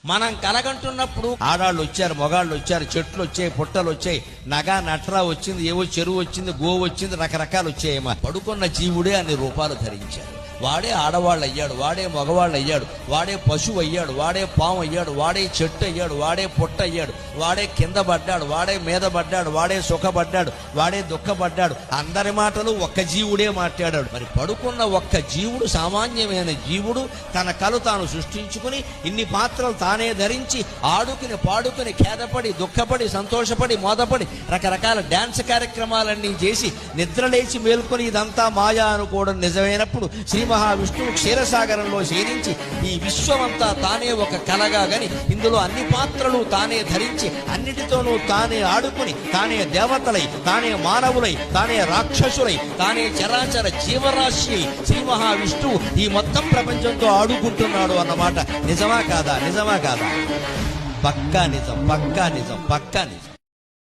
మనం కలగంటున్నప్పుడు ఆడాళ్ళు వచ్చారు, మొగాళ్ళు వచ్చారు, చెట్లు వచ్చాయి, పుట్టలు వచ్చాయి, నగా నట్రా వచ్చింది, ఏవో చెరువు వచ్చింది, గోవు వచ్చింది, రకరకాలు వచ్చాయమ్మా. పడుకున్న జీవుడే అన్ని రూపాలు ధరించాడు. వాడే ఆడవాళ్ళు అయ్యాడు, వాడే మగవాళ్ళు అయ్యాడు, వాడే పశువు అయ్యాడు, వాడే పాము అయ్యాడు, వాడే చెట్టు అయ్యాడు, వాడే పొట్ట అయ్యాడు, వాడే కింద పడ్డాడు, వాడే మీద పడ్డాడు, వాడే సుఖపడ్డాడు, వాడే దుఃఖపడ్డాడు. అందరి మాటలు ఒక్క జీవుడే మాట్లాడాడు. మరి పడుకున్న ఒక్క జీవుడు, సామాన్యమైన జీవుడు, తన కలు తాను సృష్టించుకుని ఇన్ని పాత్రలు తానే ధరించి ఆడుకుని పాడుకుని ఖేదపడి దుఃఖపడి సంతోషపడి మోదపడి రకరకాల డాన్స్ కార్యక్రమాలన్నీ చేసి నిద్రలేచి మేల్కొని ఇదంతా మాయా అనుకోవడం నిజమైనప్పుడు శ్రీ మహావిష్ణువు క్షీరసాగరంలో శయనించి ఈ విశ్వమంతా తానే ఒక కలగా గని ఇందులో అన్ని పాత్రలు తానే ధరించి అన్నిటితోనూ తానే ఆడుకుని తానే దేవతలై, తానే మానవులై, తానే రాక్షసులై, తానే చరాచర జీవరాశి శ్రీ మహావిష్ణువు ఈ మొత్తం ప్రపంచంతో ఆడుకుంటున్నాడు అన్నమాట. నిజమా కాదా? నిజమా కాదా? పక్కా నిజం, పక్కా నిజం, పక్కా నిజం.